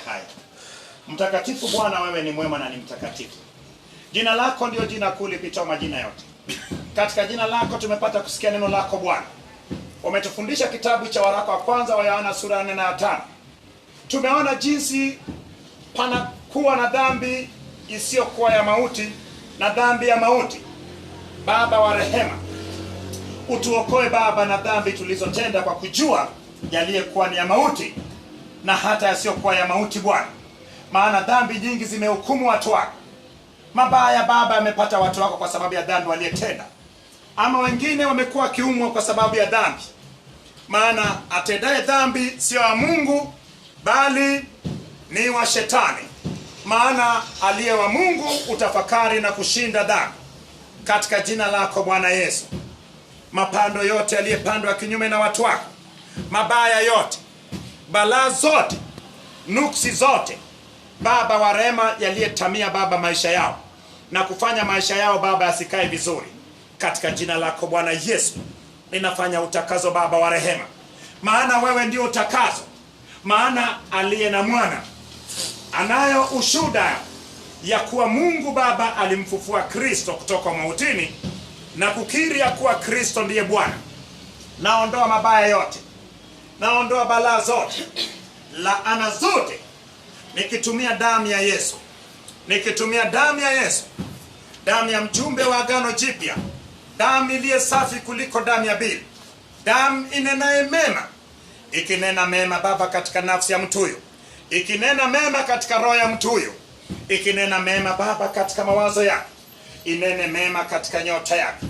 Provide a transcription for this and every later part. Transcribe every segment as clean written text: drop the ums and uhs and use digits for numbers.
hai. Mtakatifu Bwana, wewe ni mwema na ni mtakatifu. Jina lako ndio jina kuu lipitao majina yote. Katika jina lako tumepata kusikia neno lako Bwana. Umetufundisha kitabu cha waraka wa kwanza wa Yohana sura 4 na 5. Tumeona jinsi pana kuwa na dhambi isiyokuwa ya mauti na dhambi ya mauti. Baba wa rehema, utuokoe Baba na dhambi tulizotenda kwa kujua yaliyekuwa ni ya mauti na hata yasiyokuwa ya mauti Bwana. Maana dhambi nyingi zimehukumu watu wako. Mabaya Baba yamepata watu wako kwa sababu ya dhambi waliyetenda. Ama wengine wamekuwa wakiumwa kwa sababu ya dhambi. Maana atendaye dhambi sio wa Mungu bali ni wa Shetani. Maana aliye wa Mungu utafakari na kushinda dhambi. Katika jina lako Bwana Yesu, mapando yote yaliyepandwa kinyume na watu wako, mabaya yote, balaa zote, nuksi zote Baba wa rehema, yaliyetamia Baba maisha yao na kufanya maisha yao Baba yasikae vizuri, katika jina lako Bwana Yesu ninafanya utakazo Baba wa rehema. Maana wewe ndio utakazo. Maana aliye na mwana anayo ushuhuda ya kuwa Mungu Baba alimfufua Kristo kutoka mautini na kukiri ya kuwa Kristo ndiye Bwana. Naondoa mabaya yote, naondoa balaa zote, laana zote, nikitumia damu ya Yesu. Nikitumia damu ya Yesu, damu ya mjumbe wa agano jipya, damu iliye safi kuliko damu ya Abeli, damu inenaye mema, ikinena mema Baba katika nafsi ya mtu huyo, ikinena mema katika roho ya mtu huyo, ikinena mema Baba katika mawazo yake, inene mema katika nyota yake,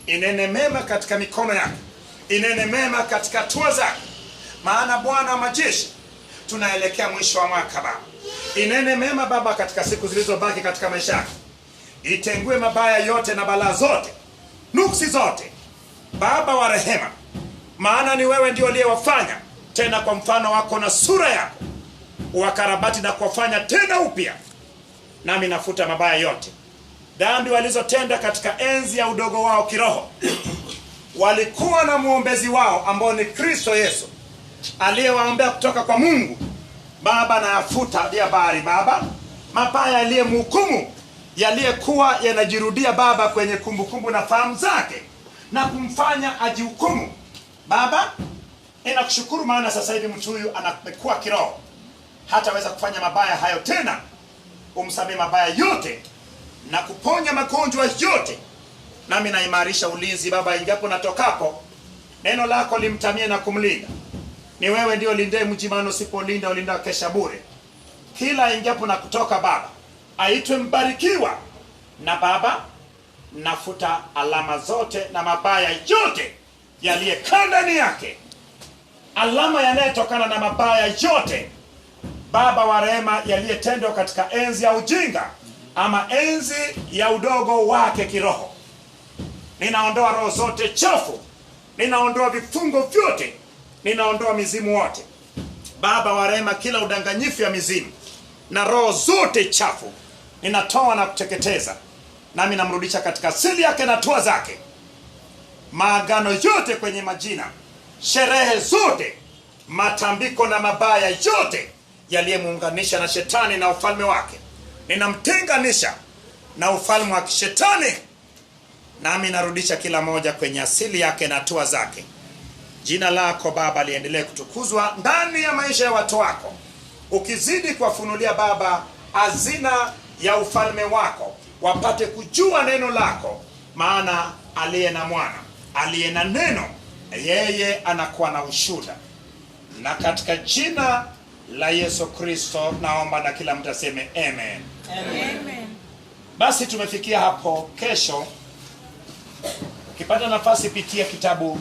inene mema katika mikono yake, inene mema katika hatua zake. Maana Bwana wa majeshi, tunaelekea mwisho wa mwaka Baba. Inene mema Baba katika siku zilizobaki katika maisha yake. Itengue mabaya yote na balaa zote, nuksi zote Baba wa rehema. Maana ni wewe ndio uliyewafanya tena kwa mfano wako na sura yako, uwakarabati na kuwafanya tena upya. Nami nafuta mabaya yote, dhambi walizotenda katika enzi ya udogo wao kiroho. Walikuwa na muombezi wao ambao ni Kristo Yesu, aliyewaombea kutoka kwa Mungu Baba. Na yafuta habari Baba mabaya aliyemhukumu, yaliyekuwa yanajirudia Baba kwenye kumbukumbu na fahamu zake na kumfanya ajihukumu Baba. Ninakushukuru maana sasa hivi mtu huyu anakuwa kiroho, hataweza kufanya mabaya hayo tena. Umsamehe mabaya yote na kuponya magonjwa yote. Nami naimarisha ulinzi Baba ingapo natokapo. Neno lako limtamie na kumlinda. Ni wewe ndio linde mji, maana usipolinda ulinda kesha bure. Kila ingapo na kutoka Baba aitwe mbarikiwa. Na Baba nafuta alama zote na mabaya yote yaliyekaa ndani yake, alama yanayotokana na mabaya yote Baba wa rehema, yaliyetendwa katika enzi ya ujinga ama enzi ya udogo wake kiroho. Ninaondoa roho zote chafu, ninaondoa vifungo vyote, ninaondoa mizimu wote Baba wa rehema, kila udanganyifu ya mizimu na roho zote chafu ninatoa na kuteketeza. Nami namrudisha katika asili yake na hatua zake. Maagano yote kwenye majina, sherehe zote, matambiko na mabaya yote yaliyemuunganisha na Shetani na ufalme wake, ninamtenganisha na ufalme wa kishetani. Nami narudisha kila moja kwenye asili yake na hatua zake. Jina lako Baba liendelee kutukuzwa ndani ya maisha ya watu wako, ukizidi kuwafunulia Baba hazina ya ufalme wako, wapate kujua neno lako. Maana aliye na mwana, aliye na neno, yeye anakuwa na ushuhuda. Na katika jina la Yesu Kristo naomba na kila mtu aseme amen. Amen. Basi tumefikia hapo. Kesho ukipata nafasi, pitia kitabu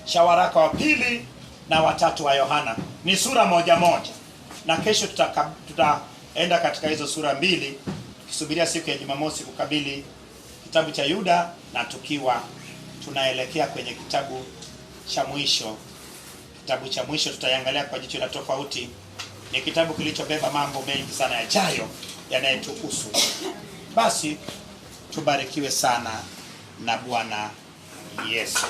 cha waraka wa pili na watatu wa Yohana. Ni sura moja moja, na kesho tutaenda katika hizo sura mbili, tukisubiria siku ya Jumamosi kukabili kitabu cha Yuda, na tukiwa tunaelekea kwenye kitabu cha mwisho. Kitabu cha mwisho tutaiangalia kwa jicho la tofauti. Ni kitabu kilichobeba mambo mengi sana yajayo yanayetuhusu. Basi tubarikiwe sana na Bwana Yesu.